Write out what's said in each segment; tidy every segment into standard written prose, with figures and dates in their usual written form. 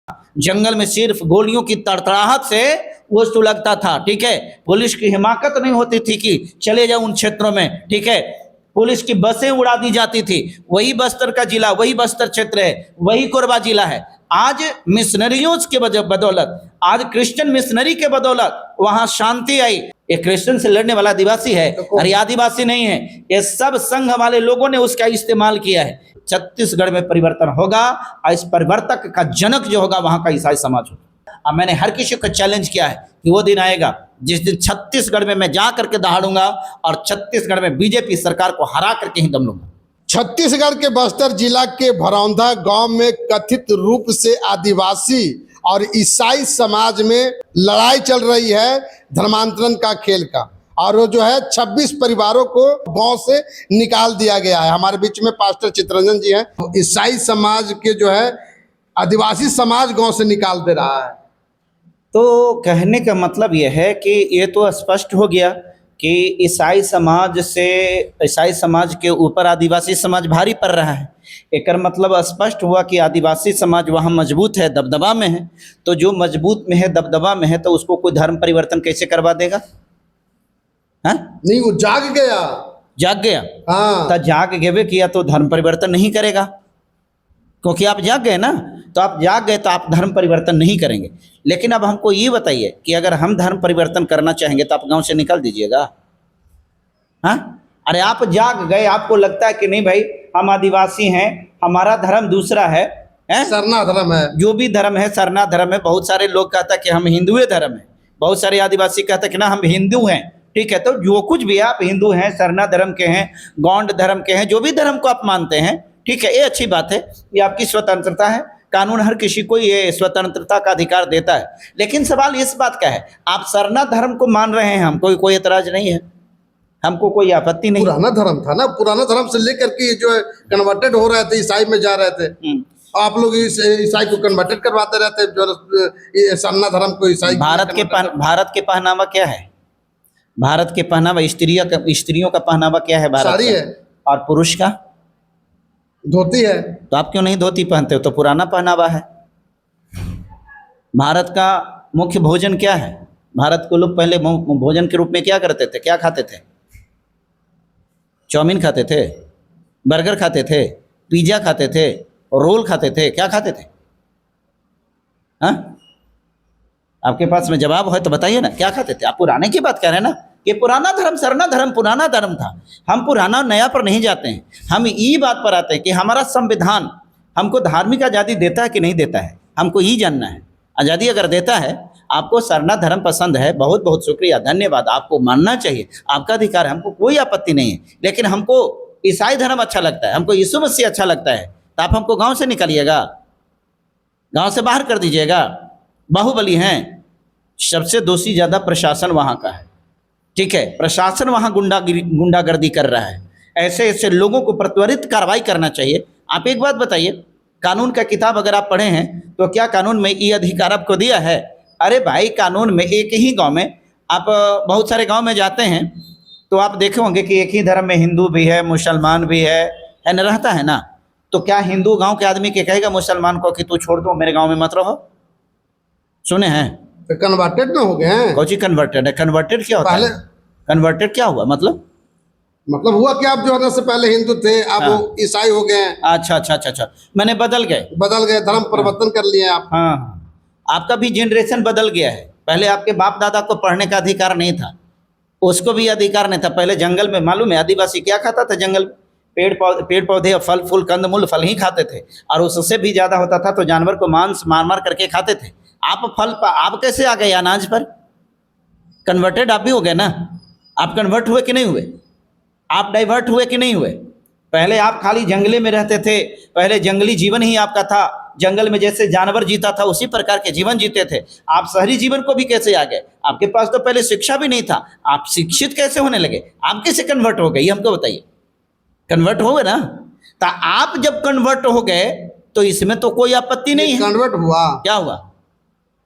जंगल में सिर्फ गोलियों की तड़तड़ाहट से वो सुलगता था। ठीक है, पुलिस की हिमाकत नहीं होती थी कि चले जाओ उन क्षेत्रों में। ठीक है, पुलिस की बसें उड़ा दी जाती थी। वही बस्तर का जिला, वही बस्तर क्षेत्र है, वही कोरबा जिला है। आज मिशनरियों के बदौलत, आज क्रिश्चियन मिशनरी के बदौलत वहां शांति आई। ये क्रिश्चियन से लड़ने वाला आदिवासी है और ये आदिवासी नहीं है, ये सब संघ वाले लोगों ने उसका इस्तेमाल किया है। छत्तीसगढ़ में परिवर्तन होगा और इस परिवर्तक का जनक जो होगा वहां का ईसाई समाज होगा। अब मैंने हर किसी को चैलेंज किया है कि वो दिन आएगा जिस दिन छत्तीसगढ़ में मैं जा करके दहाड़ूंगा और छत्तीसगढ़ में बीजेपी सरकार को हरा करके ही दम लूंगा। छत्तीसगढ़ के बस्तर जिला के भरौंधा गांव में कथित रूप से आदिवासी और ईसाई समाज में लड़ाई चल रही है धर्मांतरण का खेल का, और वो जो है 26 परिवारों को गांव से निकाल दिया गया है। हमारे बीच में पास्टर चितरंजन जी हैं। ईसाई समाज के जो है आदिवासी समाज गांव से निकाल दे रहा है। तो कहने का मतलब यह है कि ये तो स्पष्ट हो गया कि ईसाई समाज के ऊपर आदिवासी समाज भारी पड़ रहा है। एक मतलब स्पष्ट हुआ कि आदिवासी समाज वहाँ मजबूत है, दबदबा में है। तो जो मजबूत में है, दबदबा में है, तो उसको कोई धर्म परिवर्तन कैसे करवा देगा? हाँ, नहीं, वो जाग गया। हाँ, तो जाग गए किया तो धर्म परिवर्तन नहीं करेगा, क्योंकि आप जाग गए ना। तो आप जाग गए तो आप धर्म परिवर्तन नहीं करेंगे। लेकिन अब हमको ये बताइए कि अगर हम धर्म परिवर्तन करना चाहेंगे तो आप गांव से निकाल दीजिएगा? हाँ, अरे आप जाग गए, आपको लगता है कि नहीं भाई हम आदिवासी हैं, हमारा धर्म दूसरा है, सरना धर्म है, जो भी धर्म है सरना धर्म है। बहुत सारे लोग कहता है कि हम हिंदुए धर्म है, बहुत सारे आदिवासी कहते हैं कि ना हम हिंदू हैं। ठीक है, तो जो कुछ भी आप हिंदू हैं, सरना धर्म के हैं, गौंड धर्म के हैं, जो भी धर्म को आप मानते हैं, ठीक है, ये अच्छी बात है, ये आपकी स्वतंत्रता है। कानून हर किसी को ये स्वतंत्रता का अधिकार देता है। लेकिन सवाल इस बात का है, आप सरना धर्म को मान रहे हैं, हमको कोई एतराज नहीं है, हमको कोई आपत्ति नहीं। पुराना धर्म था ना, पुराना धर्म से लेकर के जो है कन्वर्टेड हो रहे थे, ईसाई में जा रहे थे। आप लोग ईसाई को कन्वर्टेड करवाते रहते, जो सरना धर्म को ईसाई। भारत के पहनावा क्या है? भारत के पहनावा स्त्रियों का पहनावा क्या है? भारत साड़ी है। और पुरुष का धोती है। तो आप क्यों नहीं धोती पहनते हो? तो पुराना पहनावा है। भारत का मुख्य भोजन क्या है? भारत को लोग पहले भोजन के रूप में क्या करते थे, क्या खाते थे? चाउमीन खाते थे, बर्गर खाते थे, पिज्जा खाते थे, रोल खाते थे, क्या खाते थे? हाँ, आपके पास में जवाब है तो बताइए ना, क्या खाते थे? आप पुराने की बात कर रहे हैं ना। ये पुराना धर्म, सरना धर्म पुराना धर्म था। हम पुराना नया पर नहीं जाते हैं, हम ये बात पर आते हैं कि हमारा संविधान हमको धार्मिक आज़ादी देता है कि नहीं देता है, हमको ये जानना है। आज़ादी अगर देता है, आपको सरना धर्म पसंद है, बहुत बहुत शुक्रिया, धन्यवाद, आपको मानना चाहिए, आपका अधिकार है, हमको कोई आपत्ति नहीं है। लेकिन हमको ईसाई धर्म अच्छा लगता है, हमको यीशु मसीह अच्छा लगता है, तो आप हमको गाँव से निकालिएगा, गाँव से बाहर कर दीजिएगा। बाहुबली हैं, सबसे दोषी ज़्यादा प्रशासन वहाँ का है। ठीक है, प्रशासन वहाँ गुंडागर्दी कर रहा है। ऐसे ऐसे लोगों को त्वरित कार्रवाई करना चाहिए। आप एक बात बताइए, कानून का किताब अगर आप पढ़े हैं तो क्या कानून में ये अधिकार आपको दिया है? अरे भाई, कानून में एक ही गांव में, आप बहुत सारे गांव में जाते हैं तो आप देखे होंगे कि एक ही धर्म में हिंदू भी है, मुसलमान भी है न, रहता है ना। तो क्या हिंदू गाँव के आदमी के कहेगा मुसलमान को कि तू छोड़ दो, मेरे गाँव में मत रहो? सुने हैं? तो कन्वर्टेड में हो गए हैं। कौची कन्वर्टेड है? कन्वर्टेड क्या होता है? कन्वर्टेड क्या हुआ? मतलब हुआ कि आप जो है ना से पहले हिंदू थे, आप वो ईसाई हो गए। अच्छा, मैंने बदल गए, धर्म परिवर्तन कर लिए आप। हाँ, आपका भी जनरेशन बदल गया है। पहले आपके बाप दादा को पढ़ने का अधिकार नहीं था, उसको भी अधिकार नहीं था। पहले जंगल में, मालूम है आदिवासी क्या खाता था? जंगल में पेड़ पौधे, फल फूल, कंदमूल, फल ही खाते थे, और उससे भी ज़्यादा होता था तो जानवर को मांस मार करके खाते थे। आप कैसे आ गए अनाज पर? कन्वर्टेड आप भी हो गए ना। आप कन्वर्ट हुए कि नहीं हुए? आप डाइवर्ट हुए कि नहीं हुए? पहले आप खाली जंगले में रहते थे, पहले जंगली जीवन ही आपका था, जंगल में जैसे जानवर जीता था उसी प्रकार के जीवन जीते थे। आप शहरी जीवन को भी कैसे आ गए? आपके पास तो पहले शिक्षा भी नहीं था, आप शिक्षित कैसे होने लगे? आप कैसे कन्वर्ट हो गए, ये हमको बताइए। कन्वर्ट हो गए ना, तो आप जब कन्वर्ट हो गए तो इसमें तो कोई आपत्ति नहीं है। कन्वर्ट हुआ, क्या हुआ?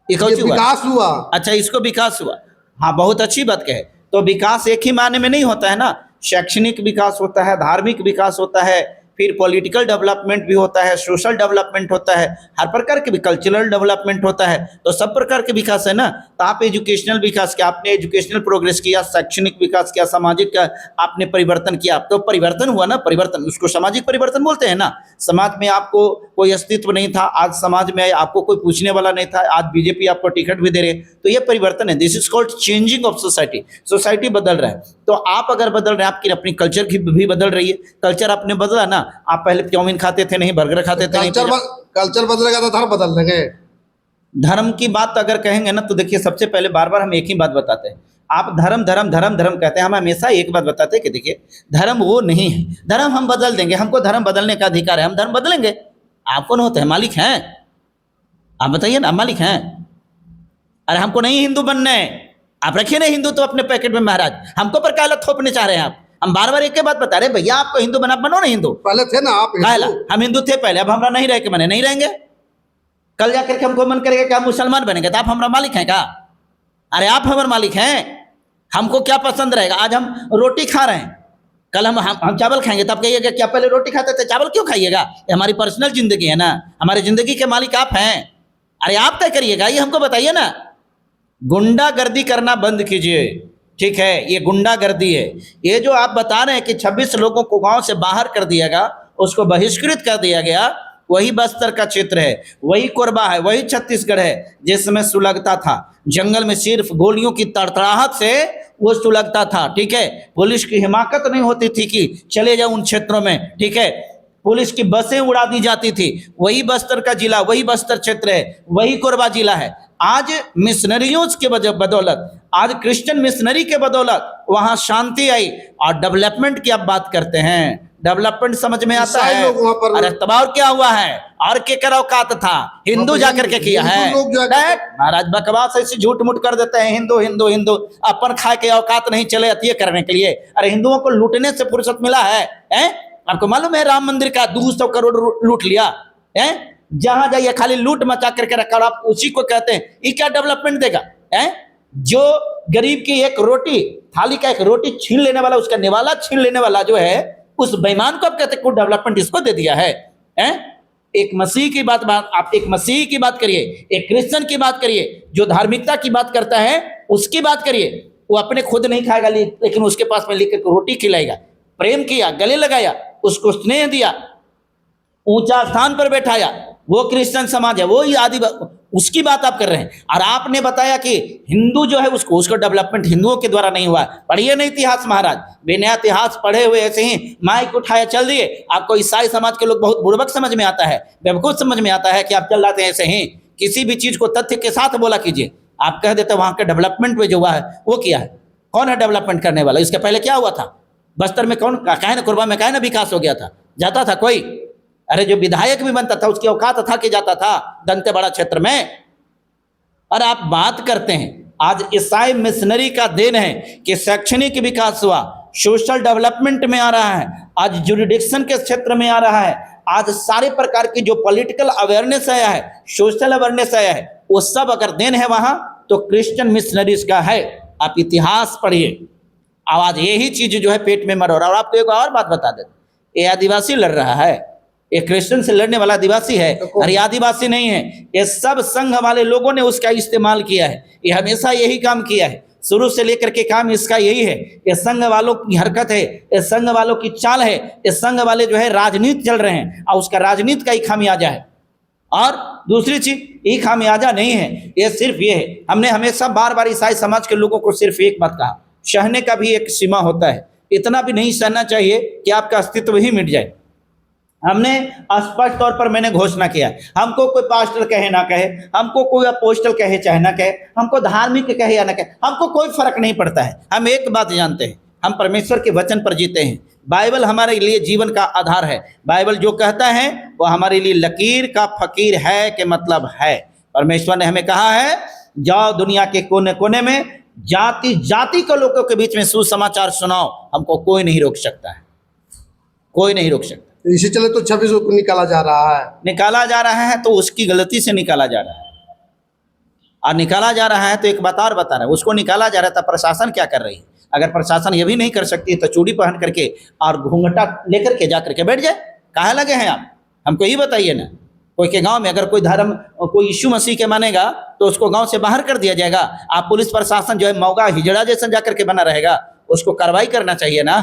विकास हुआ। अच्छा, इसको विकास हुआ। हाँ, बहुत अच्छी बात कहे। तो विकास एक ही मायने में नहीं होता है ना, शैक्षणिक विकास होता है, धार्मिक विकास होता है, फिर पॉलिटिकल डेवलपमेंट भी होता है, सोशल डेवलपमेंट होता है, हर प्रकार के भी कल्चरल डेवलपमेंट होता है। तो सब प्रकार के विकास है ना। तो आप एजुकेशनल विकास किया, आपने एजुकेशनल प्रोग्रेस किया, शैक्षणिक विकास किया, सामाजिक का आपने परिवर्तन किया, तो परिवर्तन हुआ ना। परिवर्तन उसको सामाजिक परिवर्तन बोलते हैं ना। समाज में आपको कोई अस्तित्व नहीं था, आज समाज में आपको कोई पूछने वाला नहीं था, आज बीजेपी आपको टिकट भी दे रहे, तो ये परिवर्तन है। This is called changing of society. Society बदल रहा है, तो आप अगर बदल रहे हैं, आपकी अपनी कल्चर की भी बदल रही है। कल्चर आपने बदला ना, आप पहले चाउमीन खाते थे नहीं, बर्गर खाते थे नहीं। कल्चर बदलेगा तो धर्म बदल देंगे। धर्म की बात अगर कहेंगे ना, तो देखिए सबसे पहले बार बार हम एक ही बात बताते हैं। आप धर्म धर्म धर्म धर्म कहते हैं, हम हमेशा एक बात बताते हैं कि देखिए धर्म वो नहीं है। धर्म हम बदल देंगे, हमको धर्म बदलने का अधिकार है, हम धर्म बदलेंगे। आप कौन होते हैं? मालिक हैं? आप बताइए ना, मालिक हैं? अरे हमको नहीं हिंदू बनना है, आप रखिए ना हिंदू तो अपने पैकेट में महाराज, हमको पर काला थोपने चाह रहे हैं आप। हम बार बार एक ही बात बता रहे, भैया आपको हिंदू बना, बनो ना हिंदू। पहले थे ना आप काला, हम हिंदू थे पहले, अब हमरा नहीं रह के बने, नहीं रहेंगे। कल जाकर के हमको मन करेगा कि हम मुसलमान बनेंगे, तो आप हमारा मालिक हैं क्या? अरे आप हमारे मालिक हैं, हमको क्या पसंद रहेगा। आज हम रोटी खा रहे हैं, कल हम चावल खाएंगे, तब कहिएगा क्या पहले रोटी खाते थे, चावल क्यों खाइएगा? ये हमारी पर्सनल जिंदगी है ना, हमारी जिंदगी के मालिक आप हैं। अरे आप तय करिएगा, ये हमको बताइए ना। गुंडागर्दी करना बंद कीजिए, ठीक है? ये गुंडागर्दी है। ये जो आप बता रहे हैं कि 26 लोगों को गांव से बाहर कर दिया गया, उसको बहिष्कृत कर दिया गया, वही बस्तर का क्षेत्र है, वही कोरबा है, वही छत्तीसगढ़ है जिसमें सुलगता था। जंगल में सिर्फ गोलियों की तड़तड़ाहट से वो सुलगता था, ठीक है? पुलिस की हिमाकत नहीं होती थी कि चले जाओ उन क्षेत्रों में, ठीक है? पुलिस की बसें उड़ा दी जाती थी। वही बस्तर का जिला, वही बस्तर क्षेत्र है, वही कोरबा जिला है। आज मिशनरियों के बदौलत, आज क्रिश्चियन मिशनरी के बदौलत वहां शांति आई। और डेवलपमेंट की आप बात करते हैं, डेवलपमेंट समझ में आता है? अरे तब और क्या हुआ है? और के कर औकात था? हिंदू जाकर के किया है महाराज। बकवास ऐसे झूठ मूठ कर देते हैं, हिंदू हिंदू हिंदू, अपन खाए के औकात नहीं चले अतिय करने के लिए। अरे हिंदुओं को लूटने से फुर्सत मिला है? आपको मालूम है राम मंदिर का 200 करोड़ लूट लिया है? जहां जाइए खाली लूट मचा करके रखा, और आप उसी को कहते हैं ये क्या डेवलपमेंट देगा? जो गरीब की एक रोटी थाली का एक रोटी छीन लेने वाला, उसका निवाला छीन लेने वाला जो है, उस बेईमान को आप कहते हैं कुछ डेवलपमेंट इसको दे दिया है? एक मसीह की बात आप एक मसीह की बात करिए, एक क्रिश्चियन की बात करिए, जो धार्मिकता की बात करता है उसकी बात करिए। वो अपने खुद नहीं खाएगा, लेकिन उसके पास में लेकर रोटी खिलाएगा, प्रेम किया, गले लगाया, उसको स्नेह दिया, ऊंचा स्थान पर बैठाया, वो क्रिश्चियन समाज है, वो उसकी बात आप कर रहे हैं। और आपने बताया कि हिंदू जो है उसको डेवलपमेंट हिंदुओं के द्वारा नहीं हुआ। पढ़िए नहीं इतिहास महाराज, बिना इतिहास पढ़े हुए ऐसे ही माइक उठाया चल दिए। आपको ईसाई समाज के लोग बहुत बुड़बक समझ में आता है, बेवकूफ समझ में आता है कि आप चल जाते हैं ऐसे ही। किसी भी चीज को तथ्य के साथ बोला कीजिए। आप कह देते वहां के डेवलपमेंट में जो हुआ है वो किया है, कौन है डेवलपमेंट करने वाला? इसके पहले क्या हुआ था? बस्तर में कौन कहे ना, कोरबा में कहे ना विकास हो गया था? जाता था कोई? अरे जो विधायक भी बनता था उसकी औकात था कि जाता था दंतेवाड़ा क्षेत्र में? और आप बात करते हैं, आज ईसाई मिशनरी का देन है कि शैक्षणिक विकास हुआ, सोशल डेवलपमेंट में आ रहा है, आज जुरिडिक्शन के क्षेत्र में आ रहा है, आज सारे प्रकार की जो पॉलिटिकल अवेयरनेस आया है, सोशल अवेयरनेस आया है, वो सब अगर देन है वहां तो क्रिश्चियन मिशनरीज का है। आप इतिहास पढ़िए। आज यही चीज जो है पेट में मर रहा है। और आपको एक और बात बता देते, ये आदिवासी लड़ रहा है, ये क्रिश्चियन से लड़ने वाला आदिवासी है, और ये आदिवासी नहीं है, ये सब संघ वाले लोगों ने उसका इस्तेमाल किया है। ये हमेशा यही काम किया है, शुरू से लेकर के काम इसका यही है। ये संघ वालों की हरकत है, ये संघ वालों की चाल है, ये संघ वाले जो है राजनीति चल रहे हैं, और उसका राजनीति का ही खामियाजा है। और दूसरी चीज ये खामियाजा नहीं है, ये सिर्फ ये है, हमने हमेशा बार बार ईसाई समाज के लोगों को सिर्फ एक बात कहा, सहने का भी एक सीमा होता है। इतना भी नहीं सहना चाहिए कि आपका अस्तित्व ही मिट जाए। हमने स्पष्ट तौर पर मैंने घोषणा किया, हमको कोई पास्टर कहे ना कहे, हमको कोई अपोस्टल कहे चाहे ना कहे, हमको धार्मिक कहे या ना कहे, हमको कोई फर्क नहीं पड़ता है। हम एक बात जानते हैं, हम परमेश्वर के वचन पर जीते हैं। बाइबल हमारे लिए जीवन का आधार है। बाइबल जो कहता है वो हमारे लिए लकीर का फकीर है के मतलब है। परमेश्वर ने हमें कहा है जाओ दुनिया के कोने कोने में जाति जाति के लोगों के बीच में सुसमाचार सुनाओ। हमको कोई नहीं रोक सकता है, कोई नहीं रोक सकता। इसी चले तो 26 को निकाला जा रहा है तो उसकी गलती से निकाला जा रहा है। और निकाला जा रहा है तो एक बात और बता रहा है, उसको निकाला जा रहा था, प्रशासन क्या कर रही है? अगर प्रशासन ये भी नहीं कर सकती तो चूड़ी पहन करके और घूंघटा लेकर के जा करके बैठ जाए, कहाँ लगे हैं आप? हमको ये बताइए ना। कोई के गांव में अगर कोई धर्म, कोई यीशु मसीह के मानेगा तो उसको गांव से बाहर कर दिया जाएगा। आप पुलिस प्रशासन जो है मौगा हिजड़ा जैसा जाकर के बना रहेगा, उसको कार्रवाई करना चाहिए ना।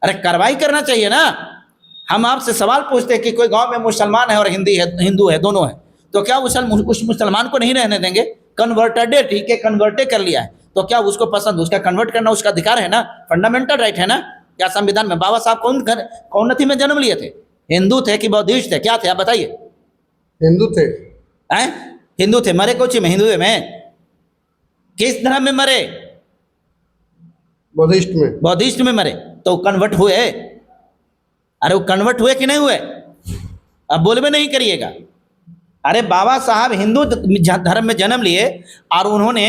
अरे कार्रवाई करना चाहिए ना। हम आपसे सवाल पूछते हैं कि कोई गांव में मुसलमान है और हिंदू है, दोनों है, तो क्या उस मुसलमान को नहीं रहने देंगे? कन्वर्टेड है, ठीक है, कन्वर्टे कर लिया है, तो क्या उसको पसंद, उसका कन्वर्ट करना उसका अधिकार है ना, फंडामेंटल राइट है ना। क्या संविधान में बाबा साहब कौन नथी में जन्म लिए थे? हिंदू थे कि बौद्धिस्ट थे, क्या थे आप बताइए? हिंदू थे। हैं? हिंदू थे। मरे कोची में? हिंदू में? किस धर्म में मरे? बौद्धिस्ट में। बौद्धिस्ट में मरे। तो कन्वर्ट हुए? अरे वो कन्वर्ट हुए कि नहीं हुए? अब बोलबे नहीं करिएगा। अरे बाबा साहब हिंदू धर्म में जन्म लिए और उन्होंने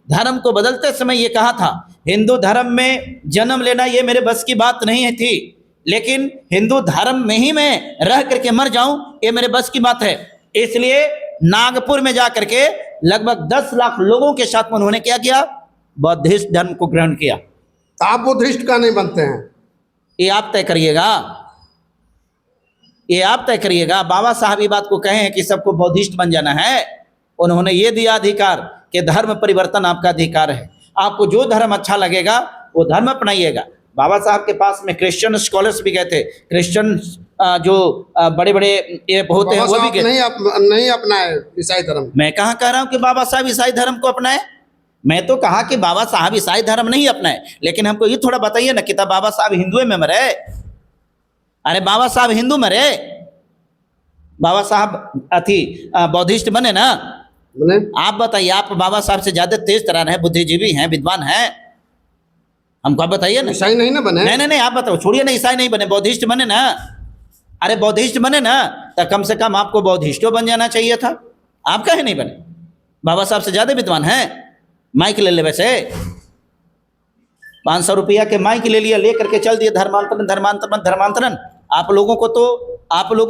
धर्म को बदलते समय ये कहा था, हिंदू धर्म में जन्म लेना ये मेरे बस की बात नहीं थी, लेकिन हिंदू धर्म में ही मैं रह करके मर जाऊं ये मेरे बस की बात है। इसलिए नागपुर में जाकर के लगभग 10 लाख लोगों के साथ में उन्होंने क्या किया? बौद्धिस्ट धर्म को ग्रहण किया। आप बुद्धिस्ट का नहीं बनते हैं? ये आप तय करिएगा, ये आप तय करिएगा। बाबा साहब ये बात को कहे हैं कि सबको बौद्धिस्ट बन जाना है। उन्होंने ये दिया अधिकार कि धर्म परिवर्तन आपका अधिकार है, आपको जो धर्म अच्छा लगेगा वो धर्म अपनाइएगा। बाबा साहब के पास में क्रिश्चियन स्कॉलर्स भी गए थे, क्रिश्चियन जो बड़े बड़े ये होते हैं वो भी गए। नहीं अपनाए ईसाई धर्म। मैं कहाँ कह रहा हूँ कि बाबा साहब ईसाई धर्म को अपनाए? मैं तो कहा कि बाबा साहब ईसाई धर्म नहीं अपनाए, लेकिन हमको ये थोड़ा बताइए ना कि तब बाबा साहब हिंदू में मरे? अरे बाबा साहब हिंदू मरे, बाबा साहब बौद्धिस्ट बने ना? बने। आप बताइए, आप बाबा साहब से ज्यादा तेज तरार हैं, बुद्धिजीवी हैं, विद्वान हैं, हमको आप बताइए ना। ईसाई नहीं ना बने? नहीं आप बताओ, छोड़िए ना, ईसाई नहीं बने, बौद्धिस्ट बने ना। अरे बौद्धिस्ट बने ना, तो कम से कम आपको बौद्धिस्टो बन जाना चाहिए था। आप काहे नहीं बने? बाबा साहब से ज्यादा विद्वान हैं। माइक ले ले, वैसे 500 रुपया के माइक ले लिया, ले करके चल दिए धर्मांतरण धर्मांतरण धर्मांतरण। आप लोगों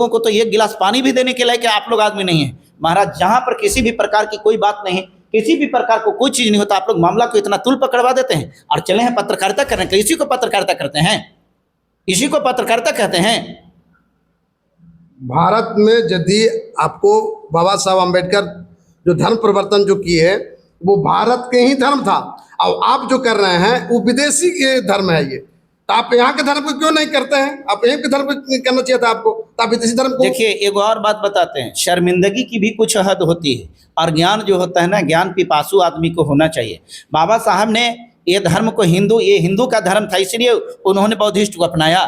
को तो एक गिलास पानी भी देने के लायक आप लोग आदमी नहीं है महाराज। जहां पर किसी भी प्रकार की कोई बात नहीं, किसी भी प्रकार को कोई चीज नहीं होता, आप लोग मामला को इतना तुल पकड़वा देते हैं और चले हैं पत्रकारिता करने के लिए। इसी को पत्रकारिता करते हैं, इसी को पत्रकारिता कहते हैं। भारत में यदि आपको बाबा साहब अम्बेडकर जो धर्म परिवर्तन जो किए है वो भारत के ही धर्म था, और आप जो कर रहे हैं वो विदेशी के धर्म है। ये तो आप यहाँ के धर्म को क्यों नहीं करते हैं? आप यहाँ के धर्म को करना चाहिए था आपको, तो आप विदेशी धर्म को। देखिए एक और बात बताते हैं, शर्मिंदगी की भी कुछ हद होती है, और ज्ञान जो होता है ना, ज्ञान पिपासु आदमी को होना चाहिए। बाबा साहब ने ये धर्म को ये हिंदू का धर्म था, इसलिए उन्होंने बौद्धिस्ट को अपनाया।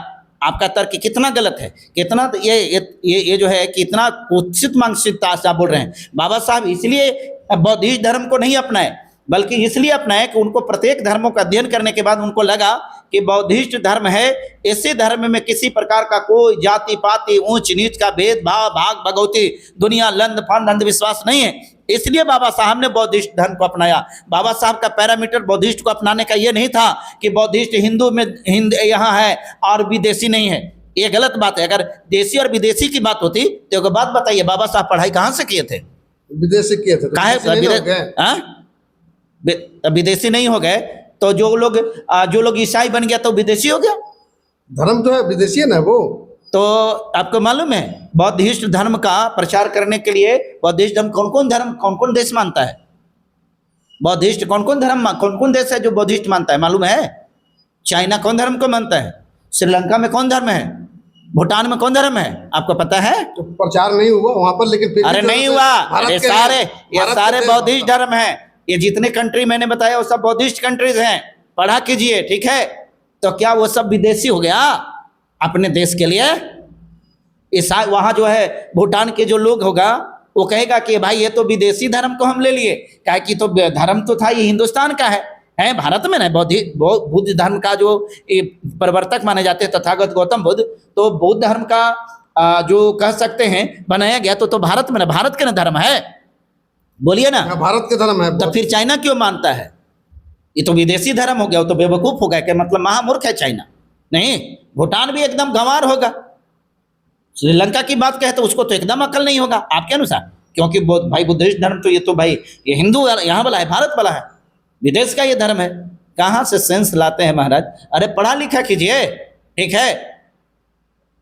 आपका तर्क कितना गलत है, कितना ये जो है कितना कुत्सित मानसिकता से आप बोल रहे हैं। बाबा साहब इसलिए बौद्धिस्ट धर्म को नहीं अपनाए, बल्कि इसलिए अपनाए कि उनको प्रत्येक धर्मों का अध्ययन करने के बाद उनको लगा कि बौद्धिस्ट धर्म है, इसी धर्म में किसी प्रकार का कोई जाति पाति ऊंच नीच का भेदभाव भाग भगवती दुनिया लंद फंद अंधविश्वास नहीं है। इसलिए बाबा साहब ने बौद्धिस्ट धर्म को अपनाया। बाबा साहब का पैरामीटर बौद्धिस्ट को अपनाने का ये नहीं था कि बौद्धिस्ट हिंदू में यहाँ है और विदेशी नहीं है। ये गलत बात है। अगर देशी और विदेशी की बात होती तो एक बात बताइए, बाबा साहब पढ़ाई कहाँ से किए थे? विदेशी किए थे। विदेशी नहीं हो गए तो जो लोग ईसाई बन गया तो विदेशी हो गया। धर्म तो है विदेशी है ना वो। तो आपको मालूम है बौद्धिस्ट धर्म का प्रचार करने के लिए बौद्धिस्ट धर्म कौन कौन देश मानता है? बौद्धिस्ट कौन कौन देश है जो बौद्धिस्ट मानता है मालूम है? चाइना कौन धर्म को मानता है? श्रीलंका में कौन धर्म है? भूटान में कौन धर्म है? आपको पता है? तो प्रचार नहीं हुआ वहां पर, लेकिन फिर अरे नहीं हुआ। ये सारे बौद्धिस्ट धर्म हैं। ये जितने कंट्री मैंने बताया वो सब बौद्धिस्ट कंट्रीज हैं, पढ़ा कीजिए, ठीक है? तो क्या वो सब विदेशी हो गया अपने देश के लिए? ईसाई वहाँ जो है भूटान के जो लोग होगा वो कहेगा कि भाई ये तो विदेशी धर्म को हम ले लिए, क्या कि तो धर्म तो था ये हिंदुस्तान का है भारत में ना। बुद्ध धर्म का जो प्रवर्तक माने जाते हैं तथागत गौतम बुद्ध, तो बौद्ध धर्म का जो कह सकते हैं बनाया गया तो भारत में ना, भारत का ना धर्म है, बोलिए ना। भारत के धर्म है। तो फिर चाइना क्यों मानता है? ये तो विदेशी धर्म हो गया, तो बेवकूफ हो गया, क्या मतलब महामूर्ख है चाइना? नहीं, भूटान भी एकदम गंवार होगा। श्रीलंका की बात कहे तो उसको तो एकदम अकल नहीं होगा आपके अनुसार, क्योंकि भाई बुद्धिस्ट धर्म तो ये हिंदू यहाँ वाला है, भारत वाला है, विदेश का ये धर्म है। कहाँ से सेंस लाते हैं महाराज? अरे पढ़ा लिखा कीजिए, ठीक है?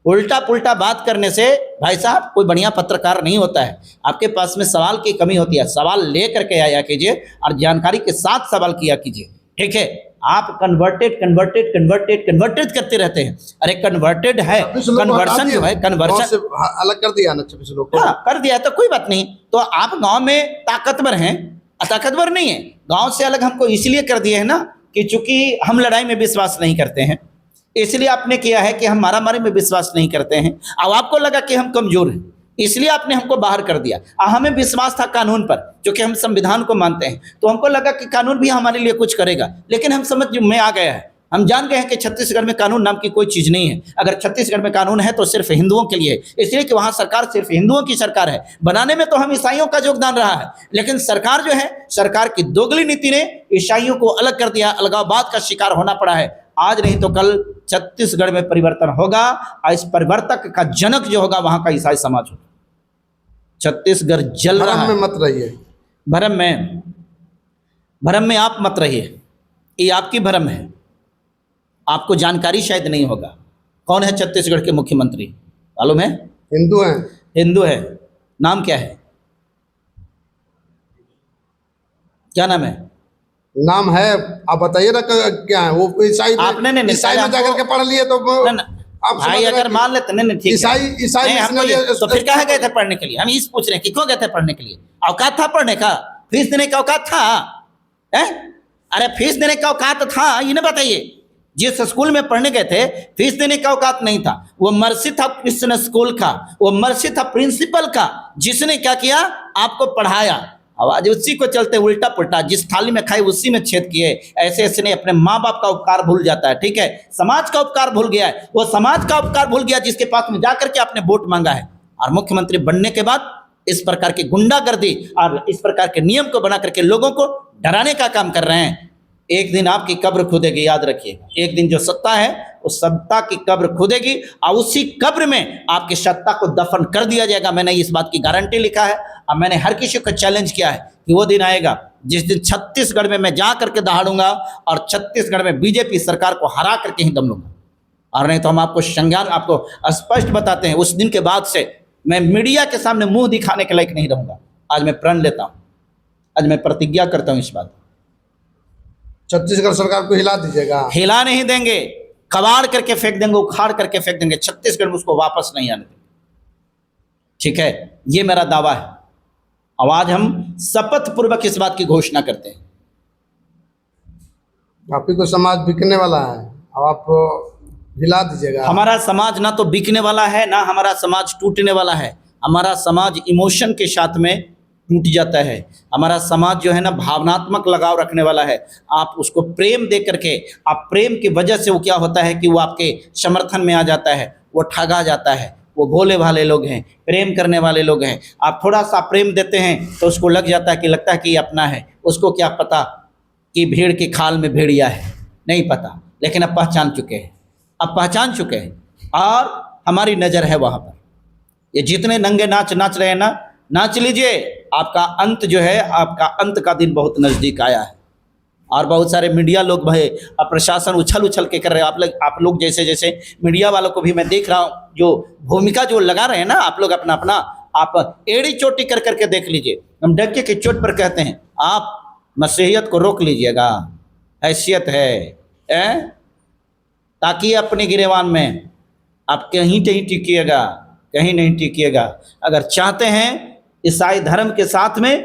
उल्टा पुल्टा बात करने से भाई साहब कोई बढ़िया पत्रकार नहीं होता है। आपके पास में सवाल की कमी होती है, सवाल ले करके आया कीजिए और जानकारी के साथ सवाल किया कीजिए, ठीक है। आप कन्वर्टेड करते रहते हैं। अरे कन्वर्टेड है, 26 लोग को हटा कन्वर्सन जो है, दिया, कन्वर्सन गाँव से अलग कर दिया ना 26 लोग को। हाँ कर दिया तो कोई बात नहीं। तो आप गांव में ताकतवर हैं, ताकतवर नहीं है, गांव से अलग हमको इसलिए कर दिए है ना कि चूंकि हम लड़ाई में विश्वास नहीं करते हैं, इसलिए आपने किया है कि हम मारामारी में विश्वास नहीं करते हैं। अब आपको लगा कि हम कमजोर हैं, इसलिए आपने हमको बाहर कर दिया। हमें विश्वास था कानून पर, क्योंकि हम संविधान को मानते हैं, तो हमको लगा कि कानून भी हमारे लिए कुछ करेगा। लेकिन हम समझ में आ गया है, हम जान गए हैं कि छत्तीसगढ़ में कानून नाम की कोई चीज़ नहीं है। अगर छत्तीसगढ़ में कानून है तो सिर्फ हिंदुओं के लिए है, इसलिए कि वहाँ सरकार सिर्फ हिंदुओं की सरकार है। बनाने में तो हम ईसाइयों का योगदान रहा है, लेकिन सरकार जो है, सरकार की दोगली नीति ने ईसाइयों को अलग कर दिया, अलगाववाद का शिकार होना पड़ा है। आज नहीं तो कल छत्तीसगढ़ में परिवर्तन होगा और इस परिवर्तक का जनक जो होगा वहाँ का ईसाई समाज होगा। छत्तीसगढ़ जल रहा भ्रम है। में मत रहिए, भ्रम में आप मत रहिए, ये आपकी भ्रम है। आपको जानकारी शायद नहीं होगा। कौन है छत्तीसगढ़ के मुख्यमंत्री, मालूम है? हिंदू हैं। हिंदू है। नाम क्या है? क्या नाम है? नाम है, आप बताइए ना क्या है वो। ईसाई आपने नहीं ईसाई में जाकर के पढ़ लिए तो आप भाई समझ रहे अगर हैं मान लेते नहीं ठीक है। ईसाई नहीं, हमको तो फिर कहाँ गए थे पढ़ने के लिए? हम इस पूछ रहे हैं कि क्यों गए थे पढ़ने के लिए? औकात था पढ़ने का? फीस देने का औकात था? अरे फीस देने का औकात था, ये ना बताइए। जिस स्कूल में पढ़ने गए थे फीस देने का औकात नहीं था। वो मर्सी था क्रिश्चियन स्कूल का, वो मर्सी था प्रिंसिपल का, जिसने क्या किया, आपको पढ़ाया। आवाज उसी को चलते उल्टा पुल्टा, जिस थाली में खाए उसी में छेद किए। ऐसे ऐसे नहीं, अपने माँ बाप का उपकार भूल जाता है, ठीक है। समाज का उपकार भूल गया है, वो समाज का उपकार भूल गया जिसके पास में जाकर के आपने वोट मांगा है। और मुख्यमंत्री बनने के बाद इस प्रकार की गुंडागर्दी और इस प्रकार के नियम को बना करके लोगों को डराने का काम कर रहे हैं। एक दिन आपकी कब्र खुदेगी, याद रखिएगा। एक दिन जो सत्ता है उस सत्ता की कब्र खुदेगी और उसी कब्र में आपकी सत्ता को दफन कर दिया जाएगा। मैंने इस बात की गारंटी लिखा है और मैंने हर किसी को चैलेंज किया है कि वो दिन आएगा जिस दिन छत्तीसगढ़ में मैं जा करके दहाड़ूंगा और छत्तीसगढ़ में बीजेपी सरकार को हरा करके ही दम लूंगा। और नहीं तो हम आपको संज्ञान, आपको स्पष्ट बताते हैं, उस दिन के बाद से मैं मीडिया के सामने मुंह दिखाने के लायक नहीं रहूंगा। आज मैं प्रण लेता हूं, आज मैं प्रतिज्ञा करता हूं इस बात। छत्तीसगढ़ सरकार को हिला दीजिएगा। हिला नहीं देंगे, कबाड़ करके फेंक देंगे, उखाड़ करके फेंक देंगे। छत्तीसगढ़ में उसको वापस नहीं आने देंगे, ठीक है। ये मेरा दावा है। अब आज हम शपथ पूर्वक इस बात की घोषणा करते हैं। आपकी को समाज बिकने वाला है, अब आप हिला दीजिएगा। हमारा समाज ना तो बिकने वाला है, ना हमारा समाज टूटने वाला है। हमारा समाज इमोशन के साथ में टूट जाता है। हमारा समाज जो है ना भावनात्मक लगाव रखने वाला है। आप उसको प्रेम दे करके, आप प्रेम की वजह से वो क्या होता है कि वो आपके समर्थन में आ जाता है, वो ठगा जाता है। वो भोले भाले लोग हैं, प्रेम करने वाले लोग हैं। आप थोड़ा सा प्रेम देते हैं तो उसको लग जाता है कि लगता है कि ये अपना है। उसको क्या पता कि भीड़ की खाल में भेड़िया है, नहीं पता। लेकिन अब पहचान चुके हैं, अब पहचान चुके हैं और हमारी नज़र है वहाँ पर। ये जितने नंगे नाच नाच रहे हैं ना, नाच लीजिए। आपका अंत जो है, आपका अंत का दिन बहुत नज़दीक आया है। और बहुत सारे मीडिया लोग भाई, अब प्रशासन उछल उछल के कर रहे हैं। आप लोग जैसे जैसे मीडिया वालों को भी मैं देख रहा हूँ, जो भूमिका जो लगा रहे हैं ना, आप लोग अपना अपना आप एड़ी चोटी कर करके देख लीजिए। हम डंके की चोट पर कहते हैं, आप मसीहियत को रोक लीजिएगा। हैसियत है ताकि अपने गिरेवान में आप कहीं कहीं टिकिएगा, कहीं नहीं टिकिएगा। अगर चाहते हैं ईसाई धर्म के साथ में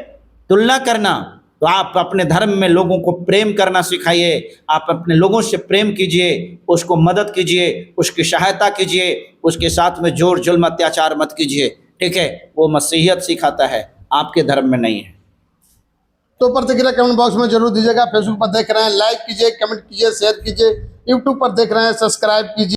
तुलना करना, तो आप अपने धर्म में लोगों को प्रेम करना सिखाइए। आप अपने लोगों से प्रेम कीजिए, उसको मदद कीजिए, उसकी सहायता कीजिए, उसके साथ में जोर जुल्म अत्याचार मत कीजिए, ठीक है। वो मसीहियत सिखाता है, आपके धर्म में नहीं है। तो प्रतिक्रिया कमेंट बॉक्स में जरूर दीजिएगा। फेसबुक पर देख रहे हैं लाइक कीजिए, कमेंट कीजिए, शेयर कीजिए। यूट्यूब पर देख रहे हैं सब्सक्राइब कीजिए।